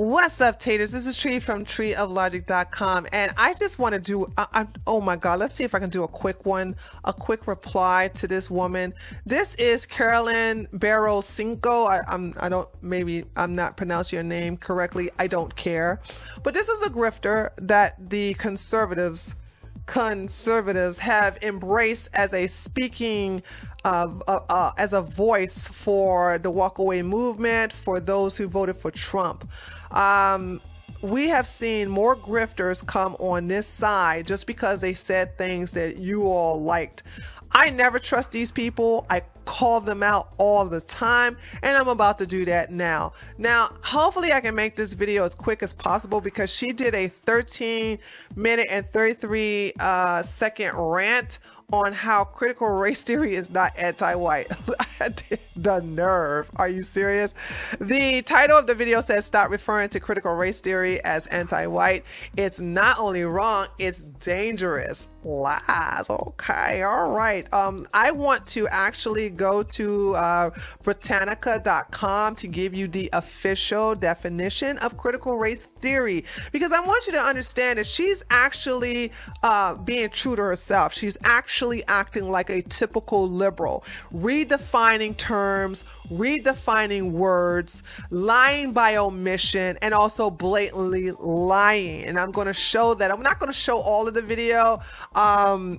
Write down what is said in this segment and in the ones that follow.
What's up, taters? This is Tree from treeoflogic.com, and I just want to do, oh my God, let's see if I can do a quick reply to this woman. This is Karlyn Borysenko. Maybe I'm not pronouncing your name correctly. I don't care. But this is a grifter that the conservatives have embraced as a speaking as a voice for the walkaway movement, for those who voted for Trump. We have seen more grifters come on this side just because they said things that you all liked. I never trust these people. I call them out all the time, and I'm about to do that now. Now, hopefully I can make this video as quick as possible because she did a 13-minute and 33-second rant on how critical race theory is not anti-white. The nerve. Are you serious? The title of the video says, stop referring to critical race theory as anti-white. It's not only wrong, it's dangerous. Lies. Okay. All right. I want to actually go to Britannica.com to give you the official definition of critical race theory, because I want you to understand that she's actually being true to herself. She's actually acting like a typical liberal, redefining terms, redefining words, lying by omission, and also blatantly lying. And I'm going to show that. I'm not going to show all of the video.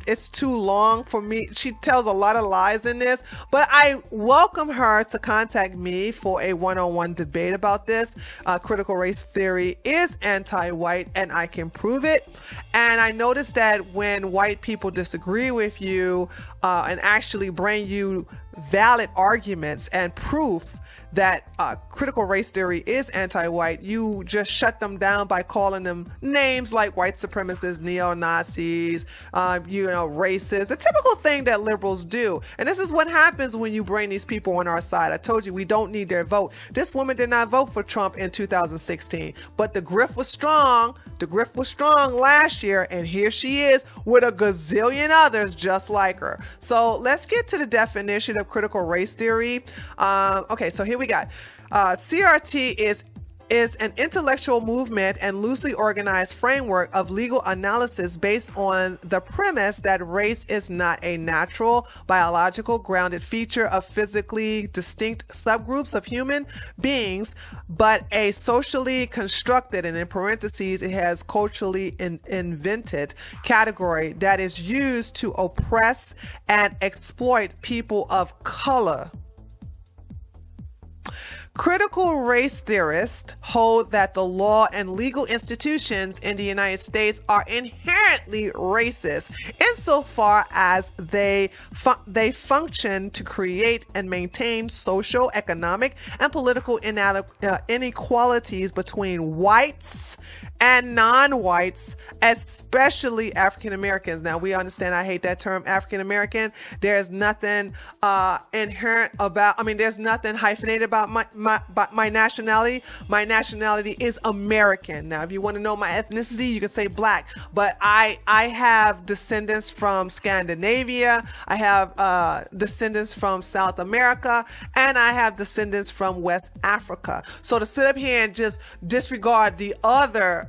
It's too long for me. She tells a lot of lies in this, but I welcome her to contact me for a one-on-one debate about this. Critical race theory is anti-white, and I can prove it. And I noticed that when white people disagree with you and actually bring you valid arguments and proof that critical race theory is anti-white, you just shut them down by calling them names like white supremacists, neo-Nazis, racist, the typical thing that liberals do. And this is what happens when you bring these people on our side. I told you we don't need their vote. This woman did not vote for Trump in 2016, but the grift was strong. The grift was strong last year, and here she is with a gazillion others just like her. So let's get to the definition of critical race theory. Okay, so here we got. CRT is an intellectual movement and loosely organized framework of legal analysis based on the premise that race is not a natural, biological, grounded feature of physically distinct subgroups of human beings, but a socially constructed, and in parentheses, it has culturally invented category that is used to oppress and exploit people of color. Critical race theorists hold that the law and legal institutions in the United States are inherently racist insofar as they function to create and maintain social, economic, and political inequalities between whites and non-whites, especially African Americans. Now, we understand, I hate that term, African American. There's nothing inherent about, there's nothing hyphenated about my nationality. My nationality is American. Now, if you want to know my ethnicity, you can say black, but I have descendants from Scandinavia. I have descendants from South America, and I have descendants from West Africa. So to sit up here and just disregard the other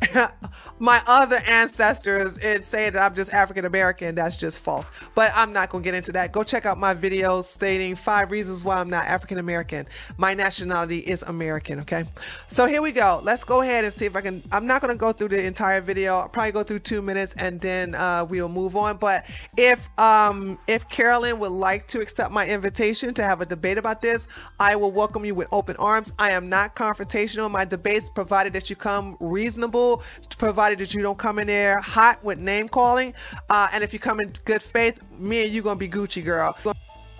my other ancestors and say that I'm just African American, that's just false. But I'm not going to get into that. Go check out my videos stating 5 reasons why I'm not African American. My nationality is American, okay? So here we go. Let's go ahead and see if I can. I'm not going to go through the entire video. I'll probably go through 2 minutes and then we'll move on. But if Karlyn would like to accept my invitation to have a debate about this, I will welcome you with open arms. I am not confrontational in my debates, provided that you come reasonable, provided that you don't come in there hot with name calling, and if you come in good faith, me and you gonna be Gucci, girl.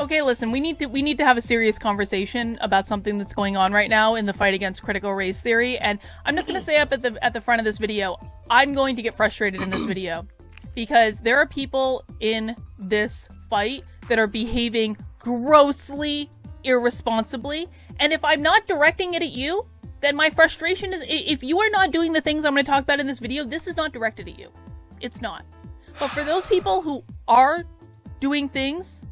Okay, listen, we need to have a serious conversation about something that's going on right now in the fight against critical race theory. And I'm just gonna say up at the front of this video, I'm going to get frustrated in this video because there are people in this fight that are behaving grossly irresponsibly, and if I'm not directing it at you, then my frustration is, if you are not doing the things I'm going to talk about in this video, this is not directed at you. It's not. But for those people who are doing things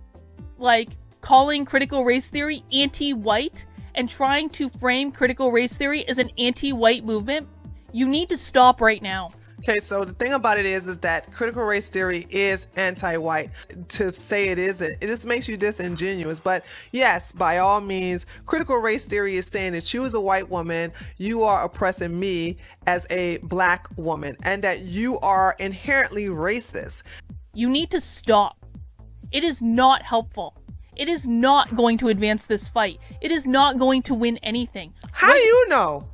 like calling critical race theory anti-white and trying to frame critical race theory as an anti-white movement, you need to stop right now. Okay, so the thing about it is that critical race theory is anti-white. To say it isn't, it just makes you disingenuous. But yes, by all means, critical race theory is saying that you as a white woman, you are oppressing me as a black woman, and that you are inherently racist. You need to stop. It is not helpful. It is not going to advance this fight. It is not going to win anything. How do you know?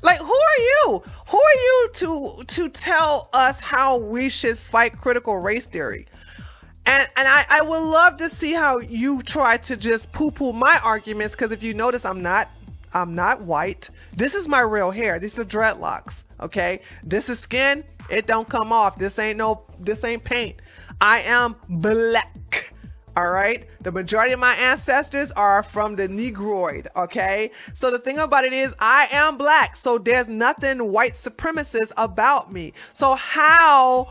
Like, who are you? Who are you to tell us how we should fight critical race theory? And I would love to see how you try to just poo-poo my arguments, because if you notice, I'm not white. This is my real hair. These are dreadlocks. Okay, this is skin. It don't come off. This ain't paint. I am black. All right. The majority of my ancestors are from the Negroid. Okay. So the thing about it is I am black. So there's nothing white supremacist about me. So how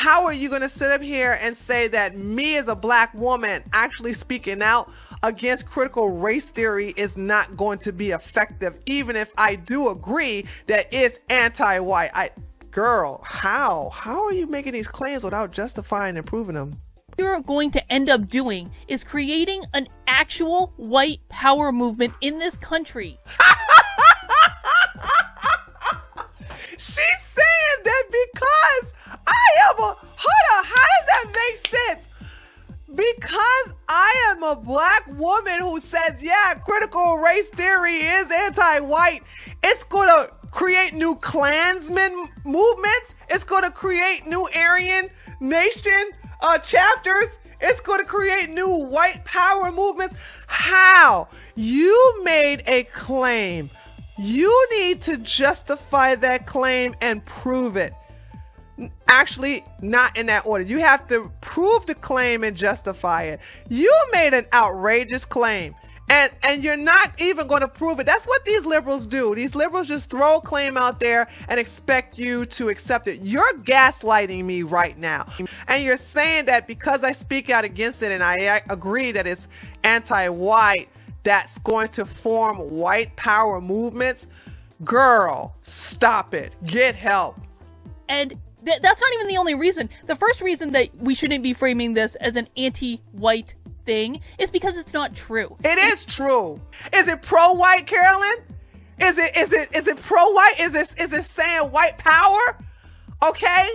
are you going to sit up here and say that me as a black woman actually speaking out against critical race theory is not going to be effective, even if I do agree that it's anti-white? Girl, how are you making these claims without justifying and proving them? What you're going to end up doing is creating an actual white power movement in this country. She's saying that because I am hold on, how does that make sense? Because I am a black woman who says, yeah, critical race theory is anti-white, it's going to create new Klansman movements. It's going to create new Aryan Nation chapters. It's going to create new white power movements. How? You made a claim. You need to justify that claim and prove it. Actually, not in that order. You have to prove the claim and justify it. You made an outrageous claim. And you're not even going to prove it. That's what these liberals do. These liberals just throw a claim out there and expect you to accept it. You're gaslighting me right now. And you're saying that because I speak out against it and I agree that it's anti-white, that's going to form white power movements. Girl, stop it. Get help. And that's not even the only reason. The first reason that we shouldn't be framing this as an anti-white thing is because it's not true. It is true. Is it pro-white, Karlyn? Is it pro-white? Is it saying white power? Okay.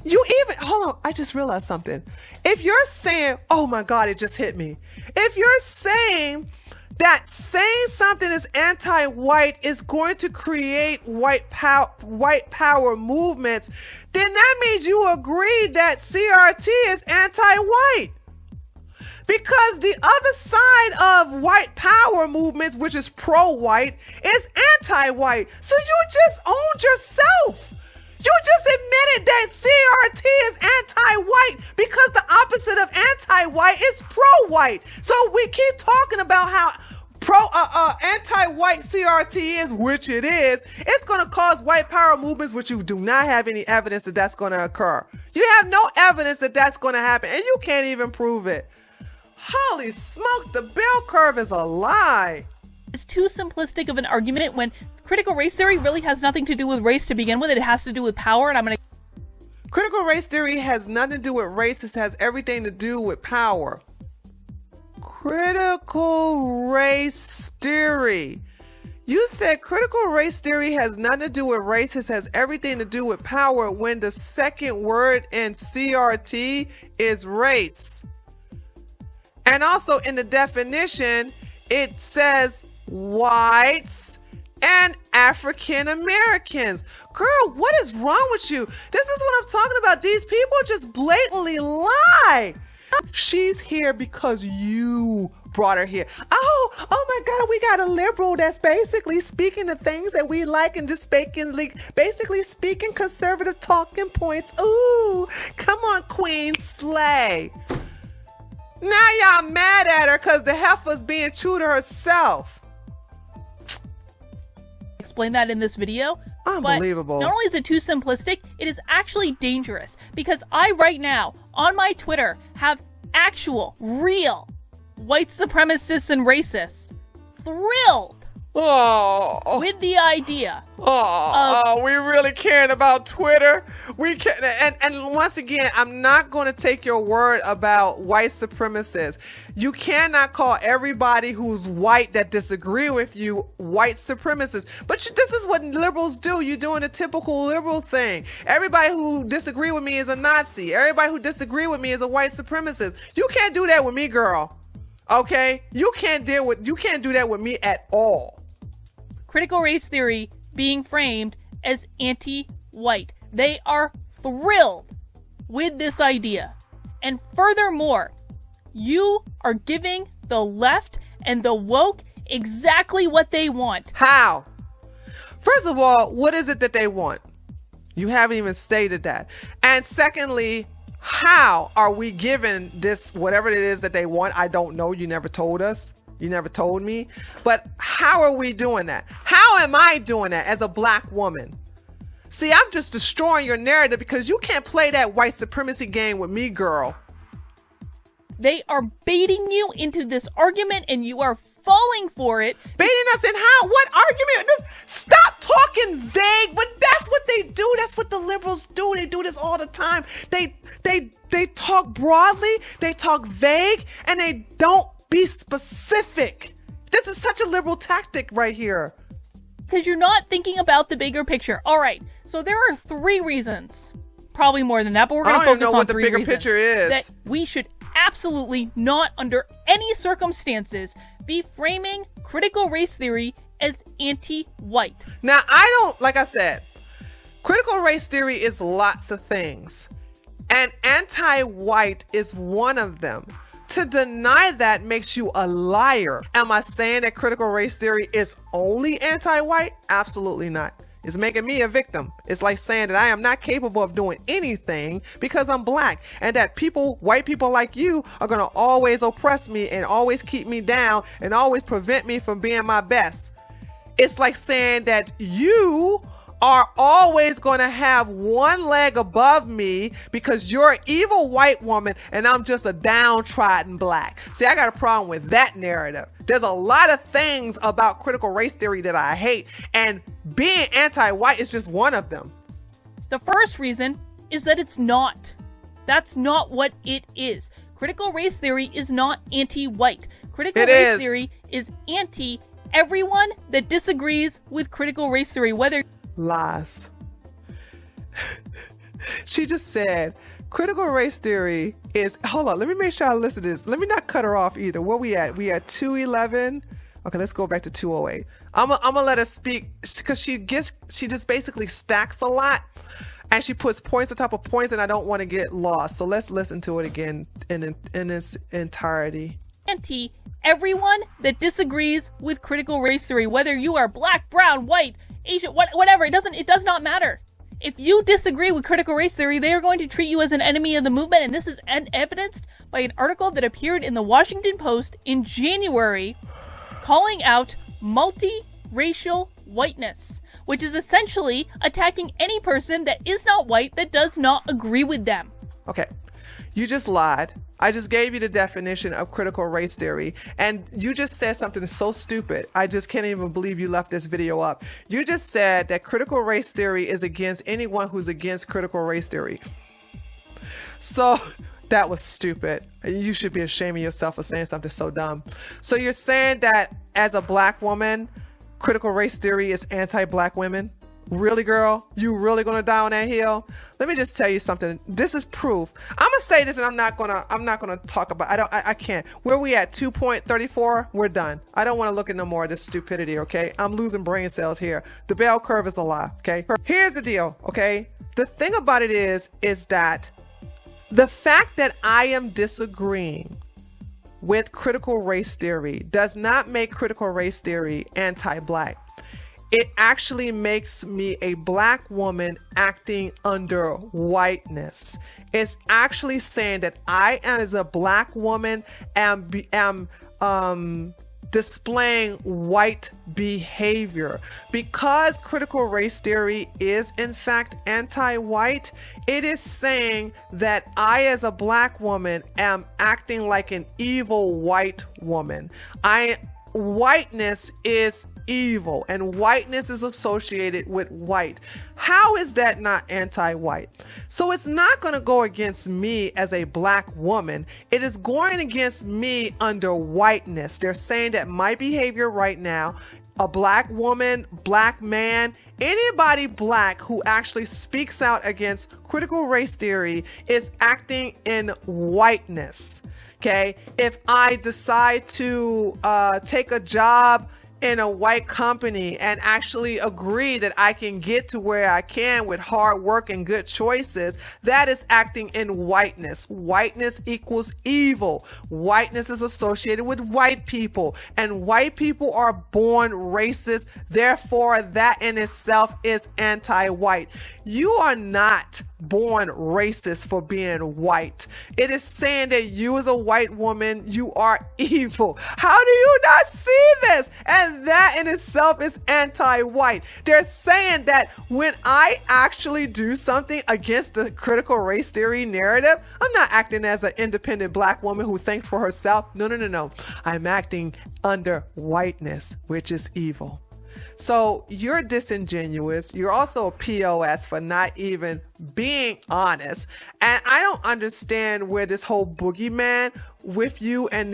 You even hold on. I just realized something. If you're saying, oh my God, it just hit me. If you're saying that saying something is anti-white is going to create white power movements, then that means you agree that CRT is anti-white. Because the other side of white power movements, which is pro-white, is anti-white. So you just owned yourself. You just admitted that CRT is anti-white because the opposite of anti-white is pro-white. So we keep talking about how anti-white CRT is, which it is. It's going to cause white power movements, which you do not have any evidence that that's going to occur. You have no evidence that that's going to happen, and you can't even prove it. Holy smokes, the bell curve is a lie. It's too simplistic of an argument when critical race theory really has nothing to do with race to begin with. It has to do with power, and I'm going to... Critical race theory has nothing to do with race. It has everything to do with power. Critical race theory. You said critical race theory has nothing to do with race. It has everything to do with power when the second word in CRT is race. And also in the definition, it says whites and African Americans. Girl, what is wrong with you? This is what I'm talking about. These people just blatantly lie. She's here because you brought her here. Oh my God, we got a liberal that's basically speaking the things that we like and just basically speaking conservative talking points. Ooh, come on, Queen, slay. Now y'all mad at her because the heifer's being true to herself. Explain that in this video. Unbelievable. But not only is it too simplistic, it is actually dangerous because I right now on my Twitter have actual, real white supremacists and racists thrilled with the idea. We really caring about Twitter. We can, and once again, I'm not going to take your word about white supremacists. You cannot call everybody who's white that disagree with you white supremacists. But this is what liberals do. You're doing a typical liberal thing. Everybody who disagree with me is a Nazi. Everybody who disagree with me is a white supremacist. You can't do that with me, girl. Okay? You can't do that with me at all. Critical race theory being framed as anti-white. They are thrilled with this idea. And furthermore, you are giving the left and the woke exactly what they want. How? First of all, what is it that they want? You haven't even stated that. And secondly, how are we given this, whatever it is that they want? I don't know. You never told us. You never told me. But how are we doing that? How am I doing that as a black woman? See, I'm just destroying your narrative because you can't play that white supremacy game with me, girl. They are baiting you into this argument and you are falling for it. Baiting us in how? What argument? Stop talking vague, but that's what they do. That's what the liberals do. They do this all the time. They talk broadly, they talk vague, and they don't be specific. This is such a liberal tactic right here. Because you're not thinking about the bigger picture. All right, so there are 3 reasons, probably more than that, but we're going to focus on 3 reasons. I don't know what the bigger picture is. That we should absolutely not, under any circumstances, be framing critical race theory as anti-white. Now, like I said, critical race theory is lots of things, and anti-white is one of them. To deny that makes you a liar. Am I saying that critical race theory is only anti-white? Absolutely not. It's making me a victim. It's like saying that I am not capable of doing anything because I'm black, and that white people like you are going to always oppress me and always keep me down and always prevent me from being my best. It's like saying that you are always going to have one leg above me because you're an evil white woman and I'm just a downtrodden black. See, I got a problem with that narrative. There's a lot of things about critical race theory that I hate, and being anti-white is just one of them. The first reason is that it's not. That's not what it is. Critical race theory is not anti-white. Critical race theory is anti everyone that disagrees with critical race theory, whether lies. She just said critical race theory is, hold on, let me make sure I listen to this. Let me not cut her off either. Where we at? We at 211. Okay, let's go back to 208. I'm gonna let her speak because she just basically stacks a lot and she puts points on top of points, and I don't want to get lost. So let's listen to it again in its entirety. Anti everyone that disagrees with critical race theory, whether you are black, brown, white, Asian, whatever, it does not matter. If you disagree with critical race theory, they are going to treat you as an enemy of the movement, and this is evidenced by an article that appeared in the Washington Post in January calling out multiracial whiteness, which is essentially attacking any person that is not white that does not agree with them. Okay, you just lied. I just gave you the definition of critical race theory, and you just said something so stupid. I just can't even believe you left this video up. You just said that critical race theory is against anyone who's against critical race theory. So that was stupid. You should be ashamed of yourself for saying something so dumb. So you're saying that as a black woman, critical race theory is anti-black women? Really, girl? You really gonna die on that hill? Let me just tell you something. This is proof. I'm gonna say this, and I'm not gonna talk about. I can't. Where we at? 2.34. We're done. I don't want to look at no more of this stupidity. Okay, I'm losing brain cells here. The bell curve is a lie. Okay. Here's the deal. Okay. The thing about it is that the fact that I am disagreeing with critical race theory does not make critical race theory anti-black. It actually makes me a black woman acting under whiteness. It's actually saying that I, as a black woman, am displaying white behavior. Because critical race theory is in fact anti-white, it is saying that I, as a black woman, am acting like an evil white woman. whiteness is evil and whiteness is associated with white. How is that not anti-white? So it's not going to go against me as a black woman. It is going against me under whiteness. They're saying that my behavior right now, a black woman, black man, anybody black who actually speaks out against critical race theory is acting in whiteness. Okay, if I decide to take a job in a white company and actually agree that I can get to where I can with hard work and good choices, that is acting in whiteness. Whiteness equals evil. Whiteness is associated with white people, and white people are born racist. Therefore, that in itself is anti-white. You are not born racist for being white. It is saying that you as a white woman, you are evil. How do you not see this? And that in itself is anti-white. They're saying that when I actually do something against the critical race theory narrative, I'm not acting as an independent black woman who thinks for herself. No. I'm acting under whiteness, which is evil. So you're disingenuous. You're also a POS for not even being honest. And I don't understand where this whole boogeyman with you and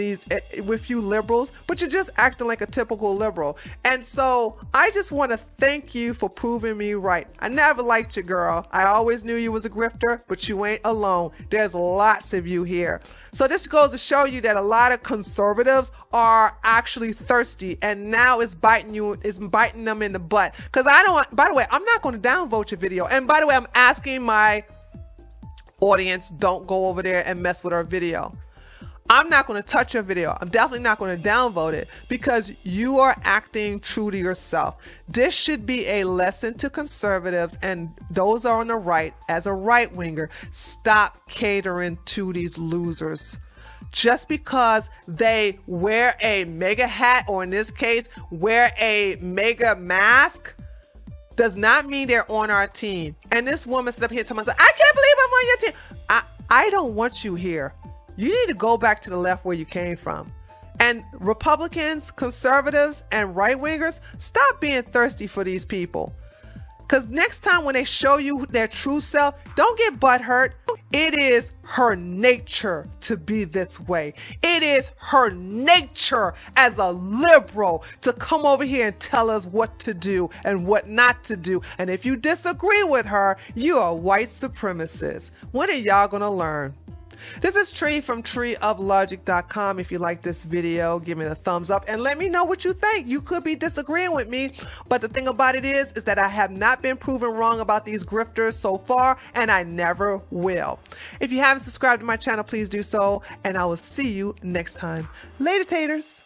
with you liberals, but you're just acting like a typical liberal. And so I just want to thank you for proving me right. I never liked you, girl. I always knew you was a grifter, but you ain't alone. There's lots of you here. So this goes to show you that a lot of conservatives are actually thirsty, and now it's biting them in the butt. Because by the way, I'm not going to downvote your video. And by the way, I'm asking my audience, don't go over there and mess with our video. I'm not going to touch your video. I'm definitely not going to downvote it because you are acting true to yourself. This should be a lesson to conservatives and those are on the right. As a right winger, stop catering to these losers. Just because they wear a mega hat, or in this case, wear a mega mask, does not mean they're on our team. And this woman stood up here telling me, I can't believe I'm on your team. I don't want you here. You need to go back to the left where you came from. And Republicans, conservatives, and right-wingers, stop being thirsty for these people. Because next time when they show you their true self, don't get butthurt. It is her nature to be this way. It is her nature as a liberal to come over here and tell us what to do and what not to do. And if you disagree with her, you are a white supremacist. When are y'all going to learn? This is Tree from treeoflogic.com. If you like this video, give me a thumbs up and let me know what you think. You could be disagreeing with me, but the thing about it is that I have not been proven wrong about these grifters so far, and I never will. If you haven't subscribed to my channel, please do so, and I will see you next time. Later, taters.